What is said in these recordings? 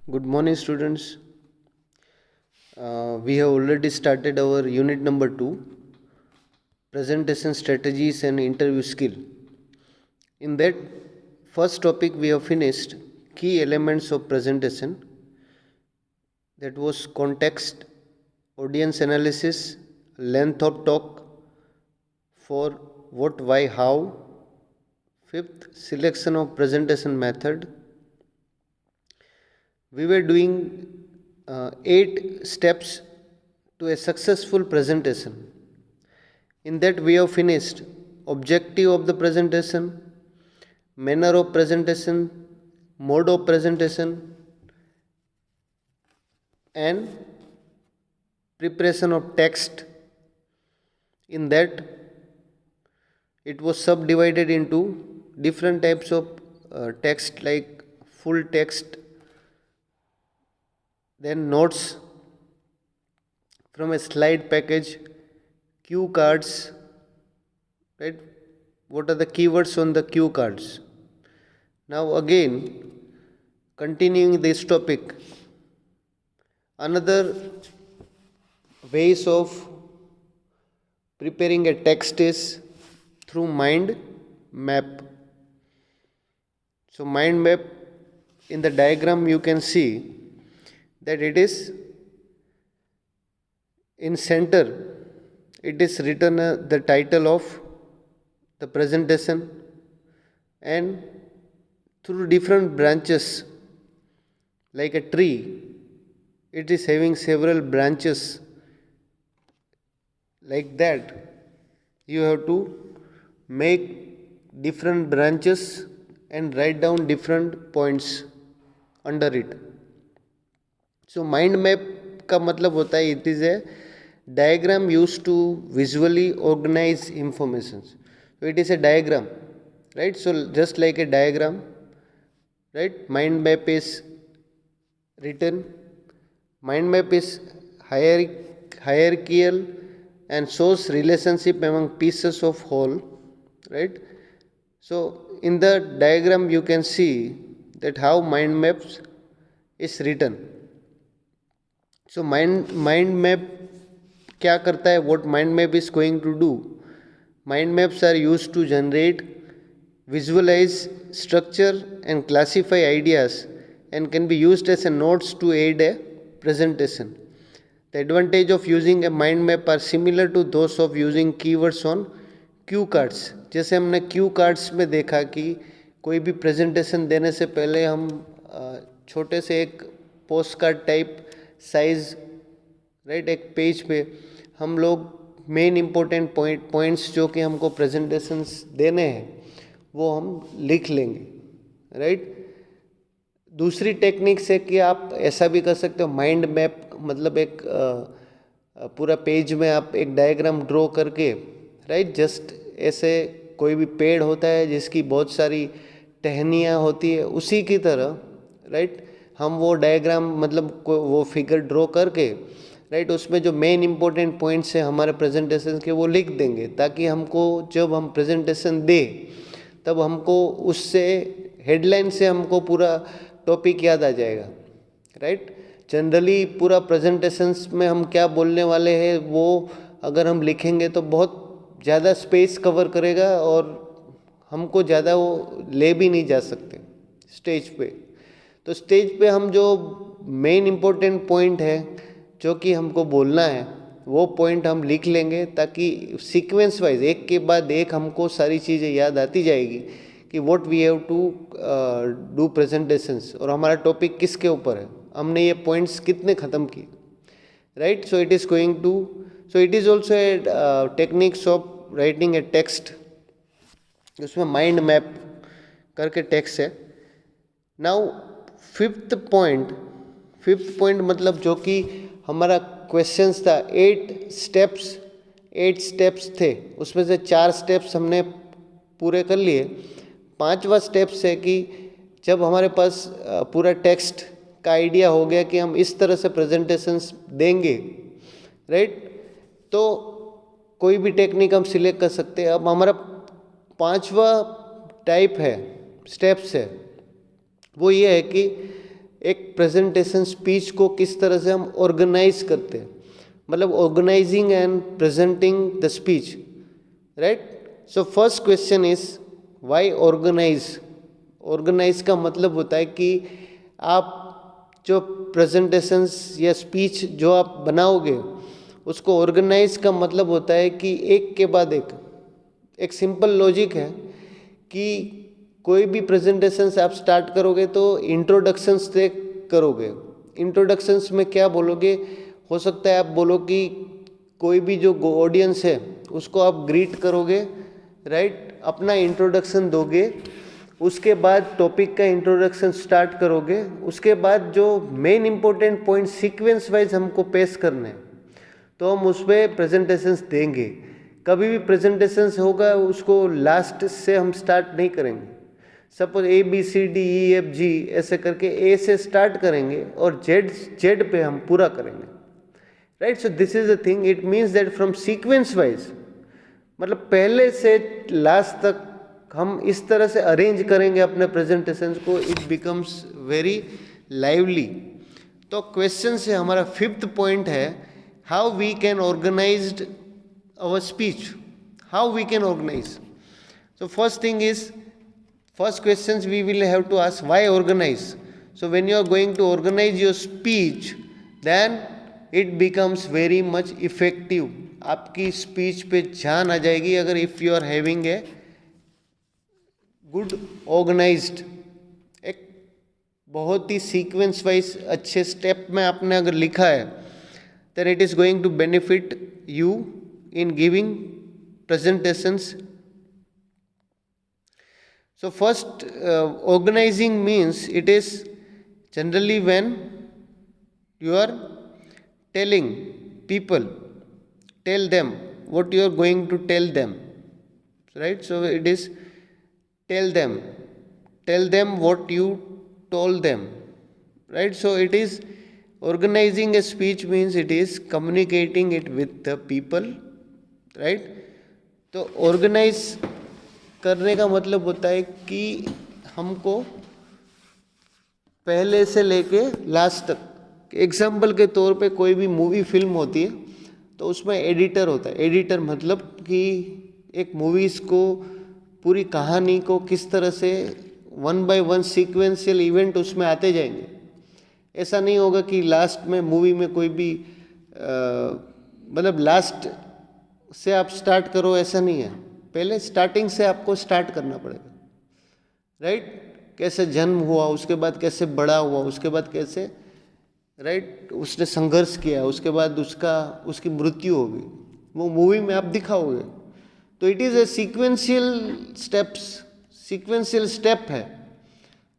Good morning, students. We have already started our unit number 2, presentation strategies and interview skill. In that first topic, we have finished key elements of presentation, that was context, audience analysis, length of talk, for what, why, how. Fifth, selection of presentation method. We were doing 8 steps to a successful presentation. In that, we have finished objective of the presentation, manner of presentation, mode of presentation, and preparation of text. In that, it was subdivided into different types of text, like full text, then notes from a slide package, cue cards, right? What are the keywords on the cue cards? Now again, continuing this topic, another ways of preparing a text is through mind map. So mind map, in the diagram you can see that it is in center, it is written the title of the presentation, and through different branches, like a tree, it is having several branches. Like that, you have to make different branches and write down different points under it. So mind map का मतलब होता है, it is a diagram used to visually organize information. So it is a diagram, right? So just like a diagram, right? Mind map is written. Mind map is hierarchical and shows relationship among pieces of whole, right? So in the diagram you can see that how mind maps is written. So mind map क्या करता है? What mind map is going to do? Mind maps are used to generate, visualize, structure and classify ideas, and can be used as a notes to aid a presentation. The advantage of using a mind map are similar to those of using keywords on cue cards. जैसे हमने cue cards में देखा कि कोई भी presentation देने से पहले हम छोटे से एक post card type size, right, एक पेज पे हम लोग मेन इम्पोर्टेंट पॉइंट्स जो कि हमको प्रेजेंटेशंस देने हैं वो हम लिख लेंगे, राइट. दूसरी टेक्निक्स है कि आप ऐसा भी कर सकते हो, माइंड मैप मतलब एक पूरा पेज में आप एक डायग्राम ड्रॉ करके, राइट, जस्ट ऐसे कोई भी पेड़ होता है जिसकी बहुत सारी टहनियाँ होती है, उसी की तरह, राइट, हम वो डायग्राम मतलब वो फिगर ड्रॉ करके, राइट, उसमें जो मेन इंपॉर्टेंट पॉइंट्स हैं हमारे प्रेजेंटेशन के वो लिख देंगे, ताकि हमको जब हम प्रेजेंटेशन दें तब हमको उससे हेडलाइन से हमको पूरा टॉपिक याद आ जाएगा, राइट. जनरली पूरा प्रेजेंटेशंस में हम क्या बोलने वाले हैं वो अगर हम लिखेंगे तो बहुत ज़्यादा स्पेस कवर करेगा और हमको ज़्यादा वो ले भी नहीं जा सकते स्टेज पे. तो स्टेज पे हम जो मेन इम्पोर्टेंट पॉइंट है जो कि हमको बोलना है वो पॉइंट हम लिख लेंगे, ताकि सीक्वेंस वाइज एक के बाद एक हमको सारी चीज़ें याद आती जाएगी कि what we have to do presentations, और हमारा टॉपिक किसके ऊपर है, हमने ये पॉइंट्स कितने ख़त्म किए, right. So it is going to, so it is also a techniques of writing a text, उसमें माइंड मैप करके टेक्स्ट है. नाउ फिफ्थ पॉइंट मतलब जो कि हमारा क्वेश्चंस था, 8 स्टेप्स थे, उसमें से 4 स्टेप्स हमने पूरे कर लिए. 5वां स्टेप्स है कि जब हमारे पास पूरा टेक्स्ट का आइडिया हो गया कि हम इस तरह से प्रेजेंटेशंस देंगे, राइट, तो कोई भी टेक्निक हम सिलेक्ट कर सकते हैं. अब हमारा 5वां टाइप है, स्टेप्स है, वो ये है कि एक प्रेजेंटेशन स्पीच को किस तरह से हम ऑर्गेनाइज करते हैं, मतलब organising and presenting the speech, right. So first question is why organise. Organise का मतलब होता है कि आप जो प्रेजेंटेशंस या स्पीच जो आप बनाओगे उसको ऑर्गेनाइज का मतलब होता है कि एक के बाद एक सिंपल लॉजिक है कि कोई भी प्रेजेंटेशंस आप स्टार्ट करोगे तो इंट्रोडक्शंस से करोगे. इंट्रोडक्शंस में क्या बोलोगे, हो सकता है आप बोलो कि कोई भी जो ऑडियंस है उसको आप ग्रीट करोगे, राइट, अपना इंट्रोडक्शन दोगे, उसके बाद टॉपिक का इंट्रोडक्शन स्टार्ट करोगे, उसके बाद जो main important point sequence wise हमको पेश करने हैं तो हम उस पर प्रेजेंटेशंस देंगे. कभी भी प्रेजेंटेशंस होगा उसको लास्ट से हम स्टार्ट नहीं करेंगे. सपोज ABCDEFG ऐसे करके ए से स्टार्ट करेंगे और जेड पे हम पूरा करेंगे, right. So this is the thing, it means that from sequence wise, मतलब पहले से लास्ट तक हम इस तरह से अरेंज करेंगे अपने प्रेजेंटेशन को, इट बिकम्स वेरी लाइवली. तो क्वेश्चन से हमारा फिफ्थ पॉइंट है, how we can organised our speech, how we can organize. So first thing is, first questions we will have to ask, why organize. So when you are going to organize your speech, then it becomes very much effective. आपकी speech पे जान आ जाएगी अगर if you are having a good organized, एक बहुत ही sequence wise अच्छे step में आपने अगर लिखा है, then it is going to benefit you in giving presentations. So first, organizing means it is generally when you are telling people, tell them what you are going to tell them, right. So it is tell them what you told them, right. So it is organizing a speech means it is communicating it with the people, right. तो organise करने का मतलब होता है कि हमको पहले से लेके लास्ट तक, एग्जाम्पल के तौर पे कोई भी मूवी फिल्म होती है तो उसमें एडिटर होता है. एडिटर मतलब कि एक मूवीज़ को पूरी कहानी को किस तरह से one by one sequential event उसमें आते जाएंगे. ऐसा नहीं होगा कि लास्ट में मूवी में कोई भी मतलब लास्ट से आप स्टार्ट करो, ऐसा नहीं है. पहले स्टार्टिंग से आपको स्टार्ट करना पड़ेगा, राइट. कैसे जन्म हुआ, उसके बाद कैसे बड़ा हुआ, उसके बाद कैसे, राइट, उसने संघर्ष किया, उसके बाद उसकी मृत्यु होगी, वो मूवी में आप दिखाओगे. तो it is a sequential step है,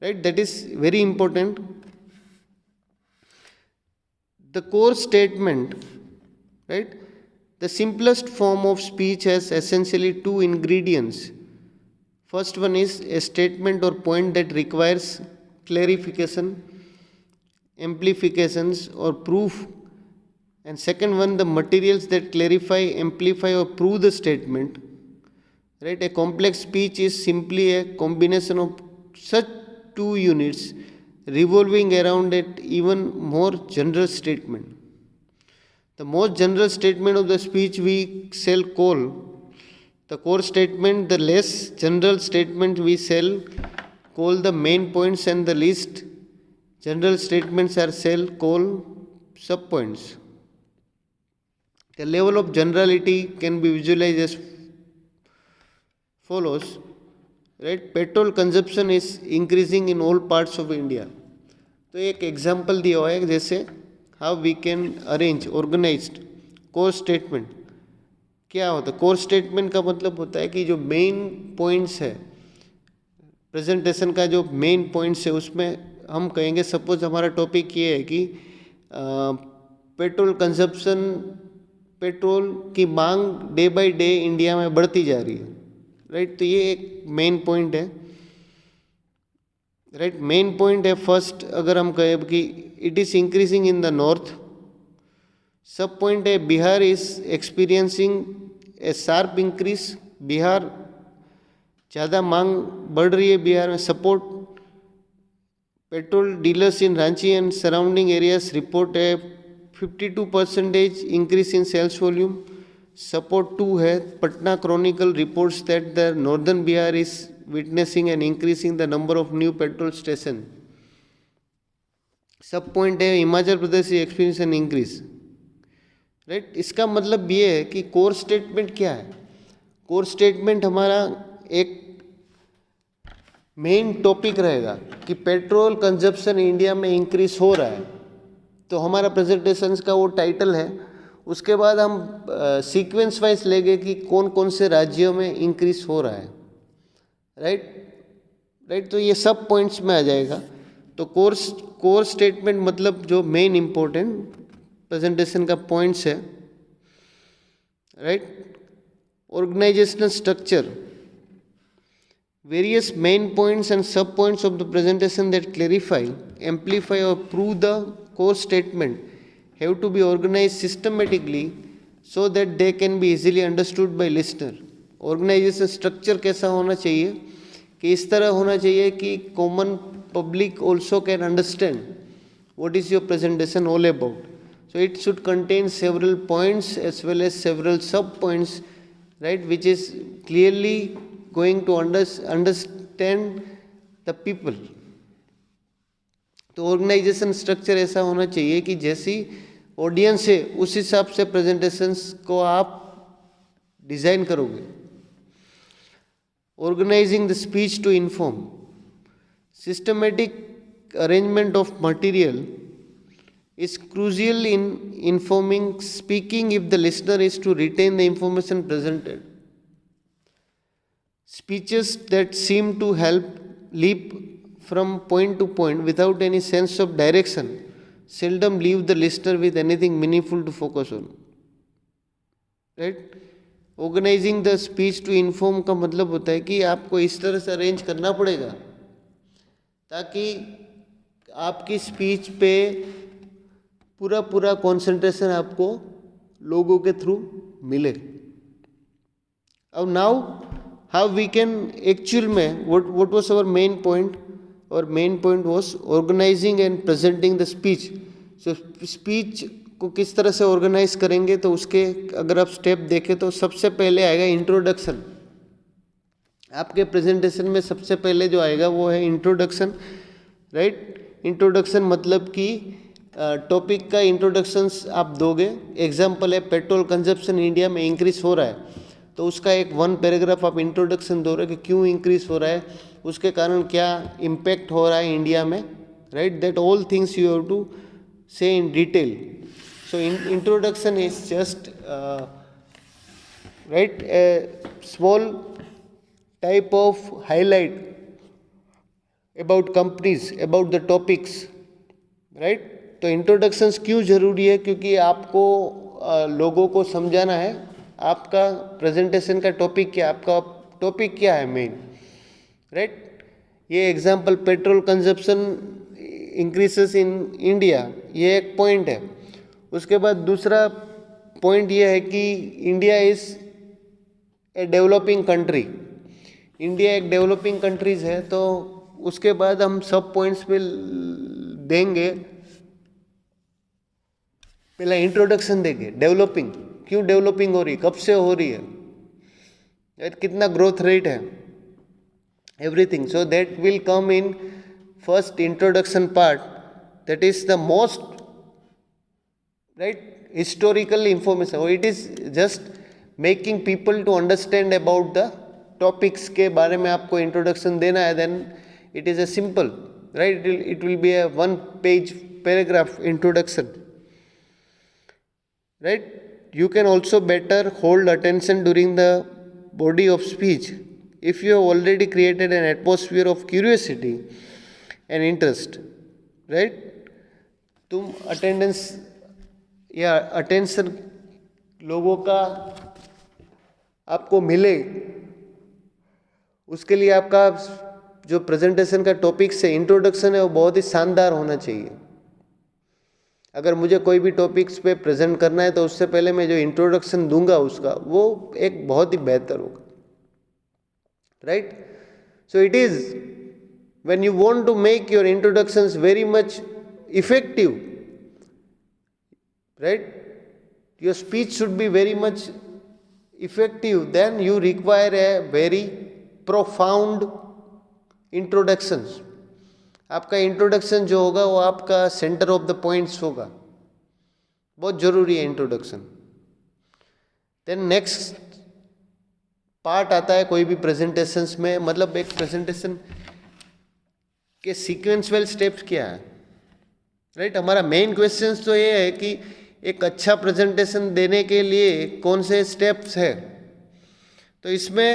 right. That is very important. The core statement, right. The simplest form of speech has essentially two ingredients. First one is a statement or point that requires clarification, amplifications or proof. And second one, the materials that clarify, amplify or prove the statement. Right? A complex speech is simply a combination of such two units revolving around an even more general statement. The most general statement of the speech we shall call the core statement, the less general statement we shall call the main points, and the least general statements are shall call subpoints. The level of generality can be visualized as follows, right. Petrol consumption is increasing in all parts of India. तो एक example दिया हुआ है जैसे how we can arrange organised core statement. क्या होता है core statement का मतलब होता है कि जो मेन पॉइंट्स है प्रेजेंटेशन का, जो मेन पॉइंट्स है उसमें हम कहेंगे, सपोज हमारा टॉपिक ये है कि पेट्रोल कंजप्शन, पेट्रोल की मांग डे बाय डे इंडिया में बढ़ती जा रही है, राइट. तो ये एक मेन पॉइंट है, राइट. मेन पॉइंट है फर्स्ट. अगर हम कहें कि it is increasing in the north, सब पॉइंट है Bihar is experiencing A sharp increase, Bihar ज़्यादा मांग बढ़ रही है बिहार में. Support Petrol dealers in Ranchi and surrounding areas report a 52% increase in sales volume. Support 2 है, Patna Chronicle reports that the northern Bihar is witnessing an increase in the number of new petrol stations. सब point है, Himachal Pradesh experience an increase, right. इसका मतलब ये है कि core statement क्या है. कोर स्टेटमेंट हमारा एक मेन टॉपिक रहेगा कि पेट्रोल कंजप्शन इंडिया में इंक्रीज हो रहा है, तो हमारा प्रेजेंटेशन का वो टाइटल है. उसके बाद हम सीक्वेंस वाइज लेंगे कि कौन कौन से राज्यों में इंक्रीज हो रहा है, राइट. तो ये सब पॉइंट्स में आ जाएगा. तो कोर स्टेटमेंट मतलब जो मेन इंपॉर्टेंट प्रेजेंटेशन का पॉइंट्स है, right. Organisational structure, various main points and sub points of the presentation that clarify, amplify or prove the core statement have to be organized systematically so that they can be easily understood by listener. Organization structure कैसा होना चाहिए कि इस तरह होना चाहिए कि common public also can understand what is your presentation all about. So it should contain several points as well as several sub points, right, which is clearly going to understand the people. तो organisation structure ऐसा होना चाहिए कि जैसी audience है उस हिसाब से प्रेजेंटेशंस को आप डिजाइन करोगे. Organising the speech to inform, systematic arrangement of material is crucial in informing speaking if the listener is to retain the information presented. Speeches that seem to help leap from point to point without any sense of direction seldom leave the listener with anything meaningful to focus on, right. Organizing the speech to inform का मतलब होता है कि आपको इस तरह से arrange करना पड़ेगा ताकि आपकी स्पीच पे पूरा कंसंट्रेशन आपको लोगों के थ्रू मिले. अब now how we can actual में what was our main point. और main point was organising and presenting the speech. So speech को किस तरह से ऑर्गेनाइज करेंगे, तो उसके अगर आप स्टेप देखें तो सबसे पहले आएगा इंट्रोडक्शन. आपके प्रेजेंटेशन में सबसे पहले जो आएगा वो है इंट्रोडक्शन, राइट. इंट्रोडक्शन मतलब कि टॉपिक का इंट्रोडक्शंस आप दोगे. एग्जाम्पल है पेट्रोल कंजप्शन इंडिया में इंक्रीज हो रहा है, तो उसका एक 1 पैराग्राफ आप इंट्रोडक्शन दो रहे कि क्यों इंक्रीज हो रहा है, उसके कारण क्या इम्पैक्ट हो रहा है इंडिया में, right. That all things you have to say in detail. So introduction is just right a small type of highlight about companies, about the topics, right. तो इंट्रोडक्शंस क्यों ज़रूरी है, क्योंकि आपको लोगों को समझाना है आपका प्रेजेंटेशन का टॉपिक क्या, आपका टॉपिक क्या है मेन, राइट. ये example petrol consumption increases in India, ये एक पॉइंट है. उसके बाद दूसरा पॉइंट ये है कि India is a developing country. India एक डेवलपिंग कंट्रीज है. तो उसके बाद हम सब पॉइंट्स पे देंगे. पहला इंट्रोडक्शन देंगे, डेवलपिंग, क्यों डेवलपिंग हो रही, कब से हो रही है, कितना ग्रोथ रेट है, everything. So that will come in first introduction part. That is the most, right, historical information. It is just making people to understand about the topics के बारे में आपको इंट्रोडक्शन देना है. Then it is a simple, right, it will be a 1 page paragraph introduction, right. You can also better hold attention during the body of speech if you have already created an atmosphere of curiosity and interest, right. तुम attendance या attention लोगों का आपको मिले, उसके लिए आपका जो प्रेजेंटेशन का टॉपिक से इंट्रोडक्शन है वो बहुत ही शानदार होना चाहिए. अगर मुझे कोई भी टॉपिक्स पे प्रेजेंट करना है तो उससे पहले मैं जो इंट्रोडक्शन दूंगा उसका वो एक बहुत ही बेहतर होगा, right. So it is when you want to make your introductions very much effective, right, your speech should be very much effective, then you require a very profound introductions. आपका इंट्रोडक्शन जो होगा वो आपका सेंटर ऑफ द पॉइंट्स होगा, बहुत जरूरी है introduction. Then next part आता है कोई भी प्रेजेंटेशंस में, मतलब एक प्रेजेंटेशन के सीक्वेंसुअल स्टेप्स क्या है, राइट. हमारा मेन क्वेश्चन तो ये है कि एक अच्छा प्रेजेंटेशन देने के लिए कौन से स्टेप्स है. तो इसमें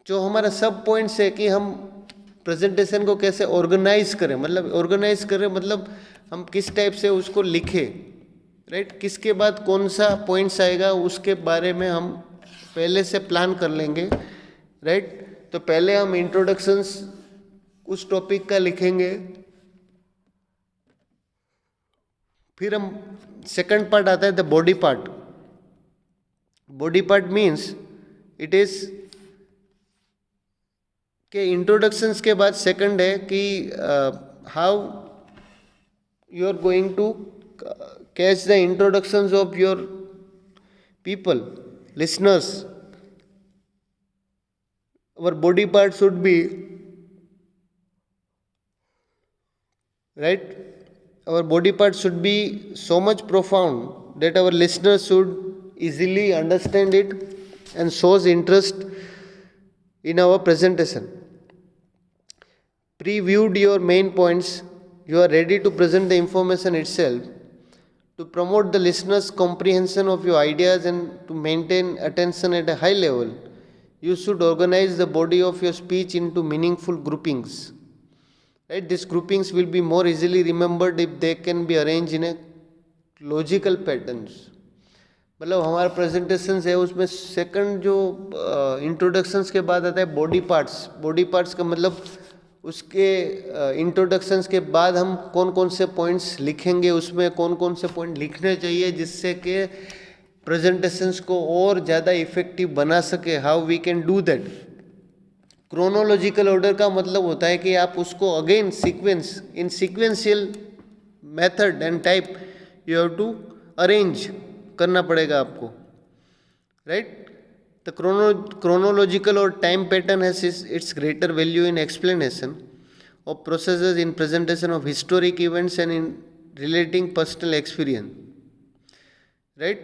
जो हमारा सब पॉइंट्स है कि हम प्रेजेंटेशन को कैसे ऑर्गेनाइज करें, मतलब हम किस टाइप से उसको लिखें, राइट. किसके बाद कौन सा पॉइंट्स आएगा उसके बारे में हम पहले से प्लान कर लेंगे, राइट. तो पहले हम इंट्रोडक्शंस उस टॉपिक का लिखेंगे, फिर हम सेकंड पार्ट आता है the body part. Body part means it is के इंट्रोडक्शंस के बाद सेकंड है कि how you are going to catch the introductions of your people, listeners. Our body part should be, right, our body part should be so much profound that our listeners should easily understand it and shows interest in our presentation. Previewed your main points, you are ready to present the information itself. To promote the listener's comprehension of your ideas and to maintain attention at a high level, you should organize the body of your speech into meaningful groupings. Right? These groupings will be more easily remembered if they can be arranged in a logical patterns. मतलब हमारा presentations है उसमें second जो introductions के बाद आता है body parts का मतलब उसके इंट्रोडक्शंस के बाद हम कौन कौन से पॉइंट्स लिखेंगे, उसमें कौन कौन से पॉइंट लिखने चाहिए जिससे कि प्रेजेंटेशंस को और ज़्यादा इफेक्टिव बना सके. How we can do that. Chronological order का मतलब होता है कि आप उसको again sequence in sequential method and type you have to arrange करना पड़ेगा आपको, right. The chronological or time pattern has its greater value in explanation of processes in presentation of historic events and in relating personal experience. Right?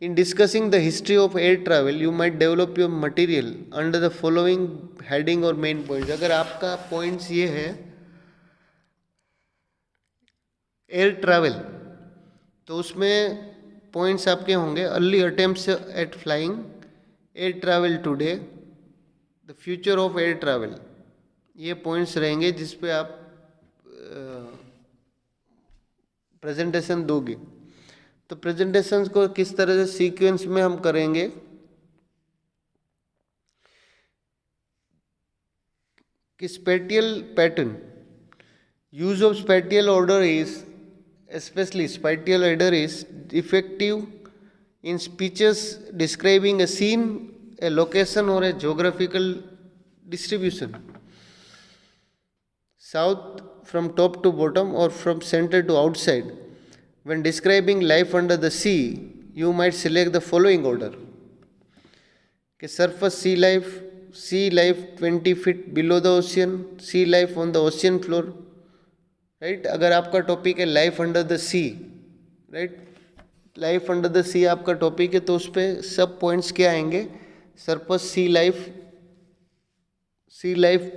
In discussing the history of air travel, you might develop your material under the following heading or main points. अगर आपका points ये है air travel, तो उसमें points आपके होंगे early attempts at flying, air travel today, the future of air travel. ये points रहेंगे जिस पे आप प्रेजेंटेशन दोगे. तो प्रेजेंटेशन को किस तरह से सीक्वेंस में हम करेंगे कि spatial pattern, use of spatial order is effective in speeches describing a scene, a location or a geographical distribution. South from top to bottom or from center to outside. When describing life under the sea, you might select the following order. Surface sea life 20 feet below the ocean, sea life on the ocean floor. Right? अगर आपका topic है life under the sea, right, life under the sea आपका topic है तो उस पर सब points क्या आएंगे. Surface sea life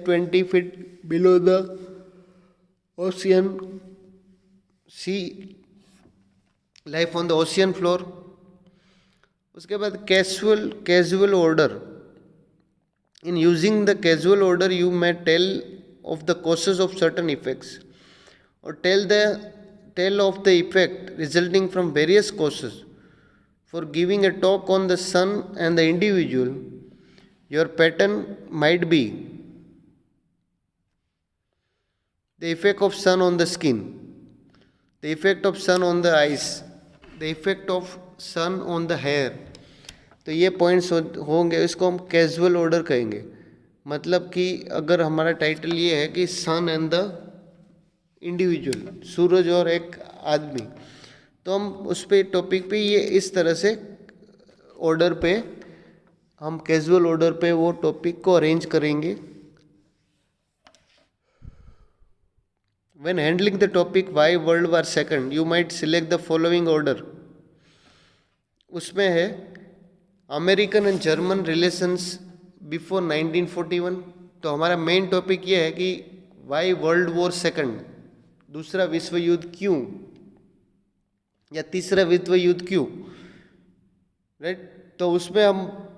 20 feet below the ocean, sea life on the ocean floor. उसके बाद casual order. In using the casual order you may tell of the causes of certain effects और tell of the effect resulting from various causes. For giving a talk on the sun and the individual, your pattern might be the effect of sun on the skin, the effect of sun on the eyes, the effect of sun on the hair. तो ये points होंगे, इसको हम casual order कहेंगे. मतलब कि अगर हमारा टाइटल ये है कि सन एंड द इंडिविजुअल, सूरज और एक आदमी, तो हम उस पे टॉपिक पे ये इस तरह से ऑर्डर पे, हम कैजुअल ऑर्डर पे वो टॉपिक को अरेंज करेंगे. When handling the topic why World War II, you might select the following order. उसमें है American and German relations before 1941. तो हमारा मेन टॉपिक ये है कि वाई वर्ल्ड वॉर सेकंड, दूसरा विश्व युद्ध क्यों, या तीसरा विश्व युद्ध क्यों, राइट. तो उसमें हम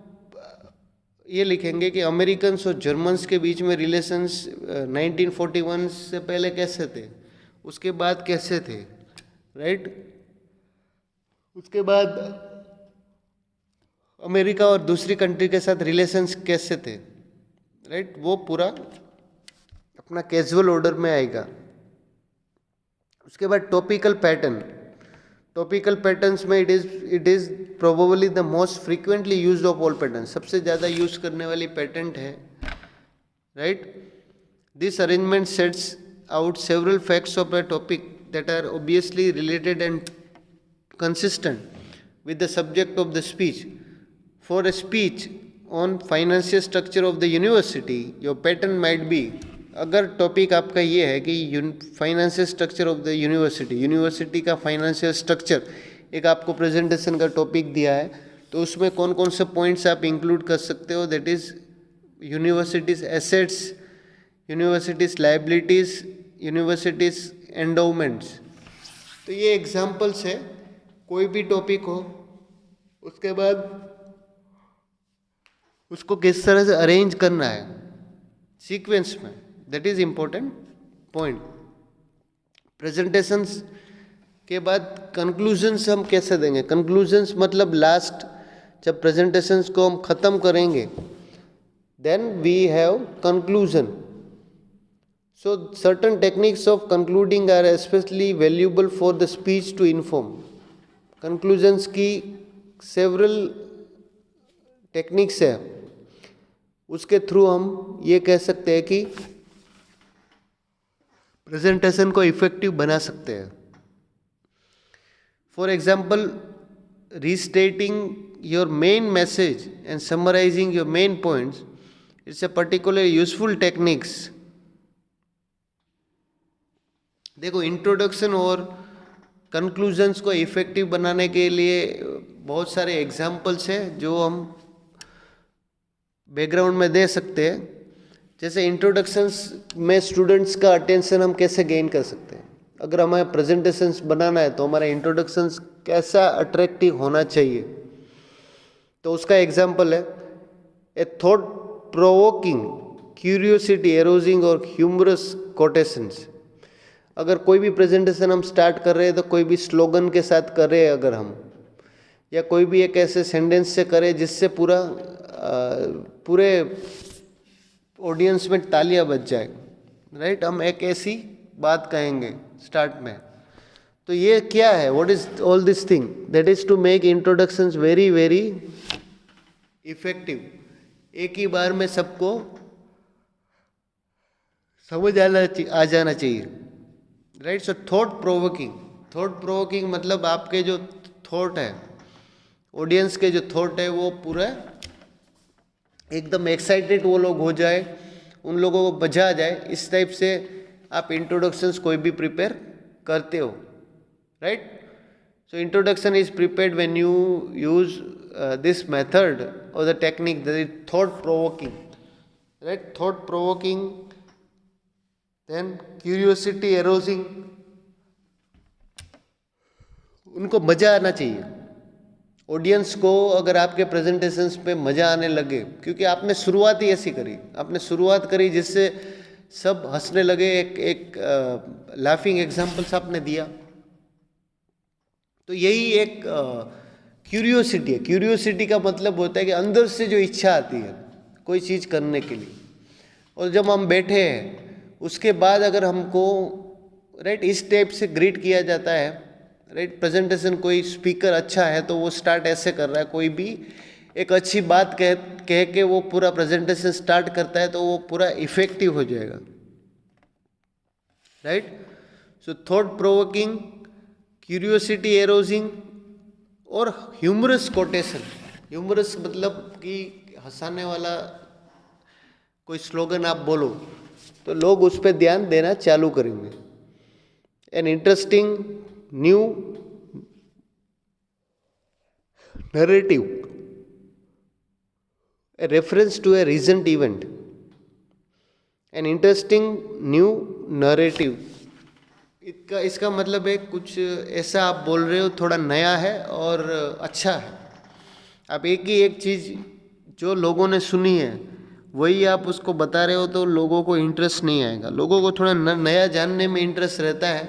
ये लिखेंगे कि अमेरिकन्स और जर्मन्स के बीच में रिलेशंस 1941 से पहले कैसे थे, उसके बाद कैसे थे, राइट. उसके बाद अमेरिका और दूसरी कंट्री के साथ रिलेशंस कैसे थे, राइट. वो पूरा अपना कैजुअल ऑर्डर में आएगा. उसके बाद टॉपिकल पैटर्न. टॉपिकल पैटर्न्स में it is probably the most frequently used of all pattern. सबसे ज़्यादा यूज करने वाली पैटर्न है, right. This arrangement sets out several facts of a topic that are obviously related and consistent with the subject of the speech. For a speech on financial structure of the university, your pattern might be, अगर topic आपका ये है कि financial structure of the university, university का financial structure एक आपको presentation का topic दिया है, तो उसमें कौन कौन से पॉइंट्स आप इंक्लूड कर सकते हो. That is universities assets, universities liabilities, universities endowments. तो ये एग्जाम्पल्स है. कोई भी टॉपिक हो, उसके बाद उसको किस तरह से अरेंज करना है सीक्वेंस में, that is important point. Presentations के बाद कंक्लूजन्स हम कैसे देंगे. कंक्लूजन्स मतलब लास्ट, जब प्रेजेंटेशंस को हम ख़त्म करेंगे, then we have conclusion. So certain techniques of concluding are specially valuable for the speech to inform. Conclusions की सेवरल टेक्निक्स है, उसके थ्रू हम ये कह सकते हैं कि प्रेजेंटेशन को इफेक्टिव बना सकते हैं. For example, restating your main message and summarising your main points, it's a particular useful techniques. देखो, इंट्रोडक्शन और कंक्लूजन्स को इफेक्टिव बनाने के लिए बहुत सारे एग्जाम्पल्स हैं जो हम बैकग्राउंड में दे सकते हैं. जैसे इंट्रोडक्शंस में स्टूडेंट्स का अटेंशन हम कैसे गेन कर सकते हैं. अगर हमें प्रेजेंटेशंस बनाना है तो हमारा इंट्रोडक्शंस कैसा अट्रैक्टिव होना चाहिए. तो उसका एग्जाम्पल है ए थॉट प्रोवोकिंग, क्यूरियोसिटी एरोजिंग और ह्यूमरस कोटेशंस. अगर कोई भी प्रेजेंटेशन हम स्टार्ट कर रहे हैं तो कोई भी स्लोगन के साथ कर रहे हैं अगर हम, या कोई भी एक ऐसे सेंटेंस से करें जिससे पूरे ऑडियंस में तालियां बज जाए, राइट. हम एक ऐसी बात कहेंगे स्टार्ट में. तो ये क्या है, what is all this thing, that is to make introductions very very effective. एक ही बार में सबको समझ आ जाना चाहिए, राइट. सो थॉट प्रोवोकिंग मतलब आपके जो थॉट है, ऑडियंस के जो थॉट है, वो पूरा एकदम एक्साइटेड वो लोग हो जाए, उन लोगों को मजा आ जाए. इस टाइप से आप इंट्रोडक्शंस कोई भी प्रिपेयर करते हो, right. So introduction is prepared when you use this method और the technique that is thought provoking, right. Thought provoking, then curiosity arousing. उनको मजा आना चाहिए ऑडियंस को. अगर आपके प्रेजेंटेशंस पे मजा आने लगे, क्योंकि आपने शुरुआत ही ऐसी करी, आपने शुरुआत करी जिससे सब हंसने लगे, एक लाफिंग एग्जांपल्स आपने दिया, तो यही एक क्यूरियोसिटी है. क्यूरियोसिटी का मतलब होता है कि अंदर से जो इच्छा आती है कोई चीज़ करने के लिए. और जब हम बैठे हैं उसके बाद अगर हमको, राइट, इस टाइप से ग्रीट किया जाता है, राइट. प्रेजेंटेशन कोई स्पीकर अच्छा है तो वो स्टार्ट ऐसे कर रहा है, कोई भी एक अच्छी बात कह के वो पूरा प्रेजेंटेशन स्टार्ट करता है तो वो पूरा इफेक्टिव हो जाएगा, right. So thought provoking, curiosity arousing और ह्यूमरस कोटेशन। ह्यूमरस मतलब कि हंसाने वाला कोई स्लोगन आप बोलो तो लोग उस पर ध्यान देना चालू करेंगे। An interesting new narrative, a reference to a recent event, an interesting new narrative। इसका मतलब है कुछ ऐसा आप बोल रहे हो थोड़ा नया है और अच्छा है। आप एक ही एक चीज़ जो लोगों ने सुनी है वही आप उसको बता रहे हो तो लोगों को इंटरेस्ट नहीं आएगा। लोगों को थोड़ा नया जानने में इंटरेस्ट रहता है।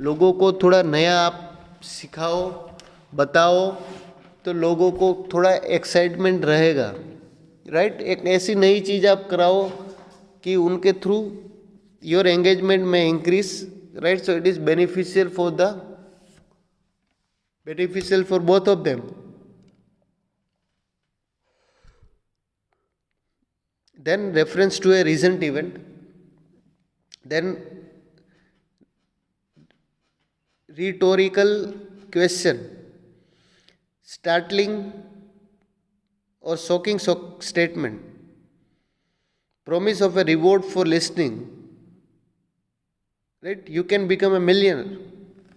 लोगों को थोड़ा नया आप सिखाओ, बताओ तो लोगों को थोड़ा एक्साइटमेंट रहेगा, राइट। एक ऐसी नई चीज़ आप कराओ कि उनके थ्रू योर एंगेजमेंट में increase, right. So it is beneficial for both of them. Then reference to a recent event, then rhetorical question, startling or shocking statement, promise of a reward for listening, right। You can become a millionaire।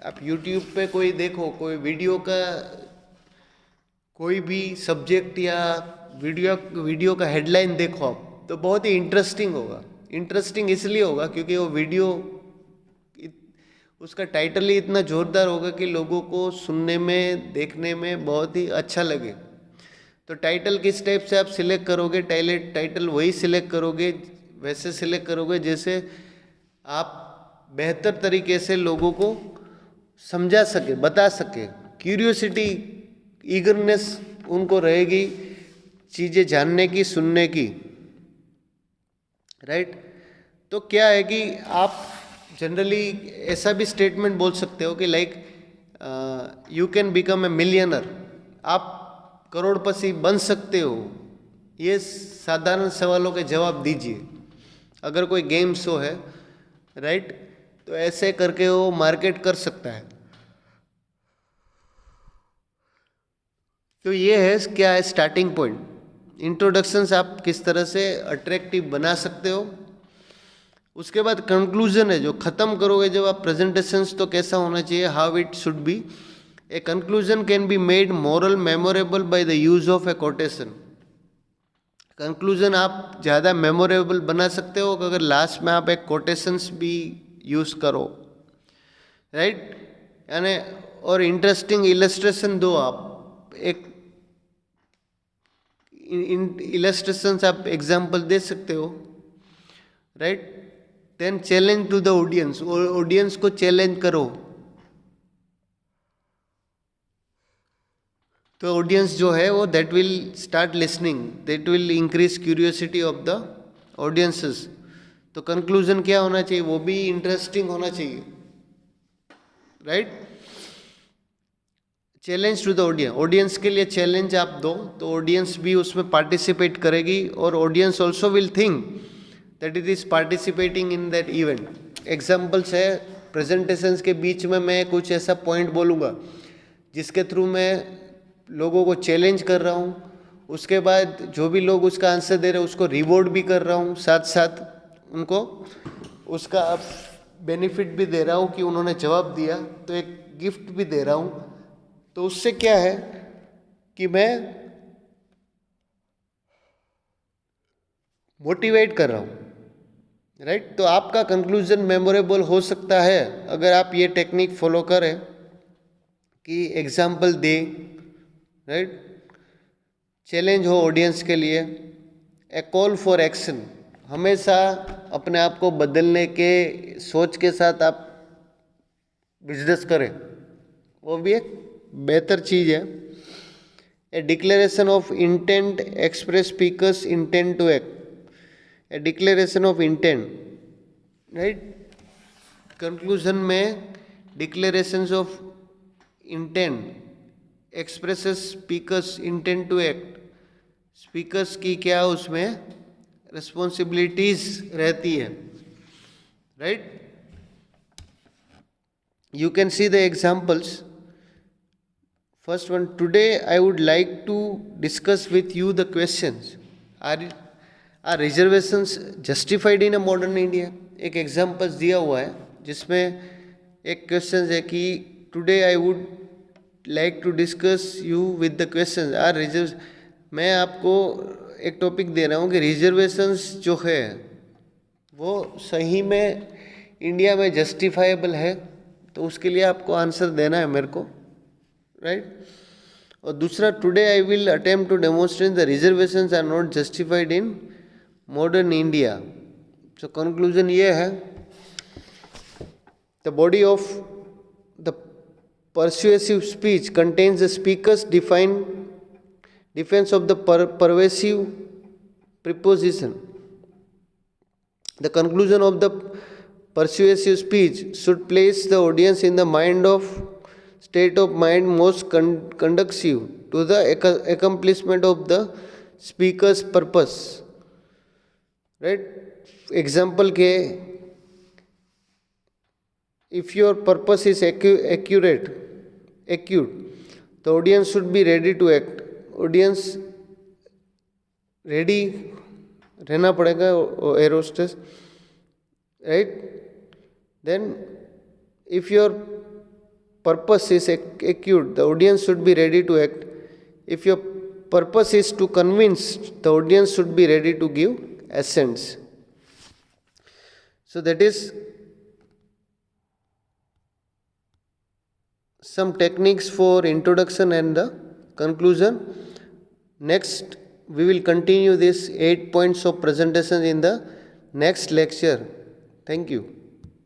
आप YouTube पे कोई देखो, कोई video का कोई भी subject या video का हेडलाइन देखो आप तो बहुत ही इंटरेस्टिंग होगा। इंटरेस्टिंग इसलिए होगा क्योंकि वो वीडियो उसका टाइटल ही इतना ज़ोरदार होगा कि लोगों को सुनने में, देखने में बहुत ही अच्छा लगे। तो टाइटल किस टाइप से आप सिलेक्ट करोगे? टाइटल वही सिलेक्ट करोगे, वैसे सिलेक्ट करोगे जैसे आप बेहतर तरीके से लोगों को समझा सके, बता सके। क्यूरियोसिटी, ईगरनेस उनको रहेगी चीज़ें जानने की, सुनने की, राइट। तो क्या है कि आप जनरली ऐसा भी स्टेटमेंट बोल सकते हो कि like you can become a millionaire. आप करोड़पति बन सकते हो। ये साधारण सवालों के जवाब दीजिए। अगर कोई गेम शो है, राइट, तो ऐसे करके वो मार्केट कर सकता है। तो ये है क्या है स्टार्टिंग पॉइंट। इंट्रोडक्शंस आप किस तरह से अट्रैक्टिव बना सकते हो। उसके बाद कंक्लूजन है जो ख़त्म करोगे जब आप प्रेजेंटेशंस, तो कैसा होना चाहिए, how it should be. A conclusion can be made moral memorable by the use of A quotation. Conclusion आप ज़्यादा मेमोरेबल बना सकते हो अगर लास्ट में आप एक कोटेशंस भी यूज़ करो, राइट। यानी और इंटरेस्टिंग इलस्ट्रेशन दो आप। एक इलस्ट्रेशंस आप एग्जाम्पल दे सकते हो, right. Then challenge to the audience, audience को चैलेंज करो। तो ऑडियंस जो है वो that will start listening, that will increase curiosity of the audiences. तो कंक्लूजन क्या होना चाहिए, वो भी इंटरेस्टिंग होना चाहिए, right. Challenge to the audience, audience के लिए चैलेंज आप दो तो ऑडियंस भी उसमें पार्टिसिपेट करेगी और audience also will think that it is participating in that event. Examples है, प्रेजेंटेशंस के बीच में मैं कुछ ऐसा पॉइंट बोलूँगा जिसके थ्रू मैं लोगों को चैलेंज कर रहा हूँ। उसके बाद जो भी लोग उसका आंसर दे रहे हैं उसको रिवॉर्ड भी कर रहा हूँ, साथ साथ उनको उसका बेनिफिट भी दे रहा हूँ कि उन्होंने जवाब दिया, तो एक गिफ्ट भी दे रहा हूँ। तो उससे क्या है कि मैं मोटिवेट कर रहा हूँ, राइट। तो आपका कंक्लूजन मेमोरेबल हो सकता है अगर आप ये टेक्निक फॉलो करें कि एग्जाम्पल दे, राइट। चैलेंज हो ऑडियंस के लिए। ए कॉल फॉर एक्शन, हमेशा अपने आप को बदलने के सोच के साथ आप बिजनेस करें, वो भी एक बेहतर चीज़ है। A declaration of intent express speakers intent to act. A declaration of intent, right. Conclusion में declarations of intent expresses speakers intent to act. Speakers की क्या उसमें रिस्पॉन्सिबिलिटीज रहती है, right? You can see the examples. First one, today I would like to discuss with you the questions. Are reservations justified in a modern India? एक examples दिया हुआ है जिसमें एक क्वेश्चन है कि today I would like to discuss you with the question are reserve. मैं आपको एक टॉपिक दे रहा हूँ कि रिजर्वेशंस जो है वो सही में इंडिया में जस्टिफाइबल है, तो उसके लिए आपको आंसर देना है मेरे को, राइट? और दूसरा, today I will attempt to demonstrate the reservations are not justified in modern India. So conclusion ये है, the body of the persuasive speech contains the speaker's defense of the persuasive preposition. The conclusion of the persuasive speech should place the audience in the state of mind most conducive to the accomplishment of the speaker's purpose. Right? Example के, if your purpose is acute, the audience should be ready to act. Audience ready रहना पड़ेगा, air hostess, right? Then if your purpose is acute, the audience should be ready to act. If your purpose is to convince, the audience should be ready to give assents. So that is some techniques for introduction and the conclusion. Next, we will continue this 8 points of presentation in the next lecture. Thank you.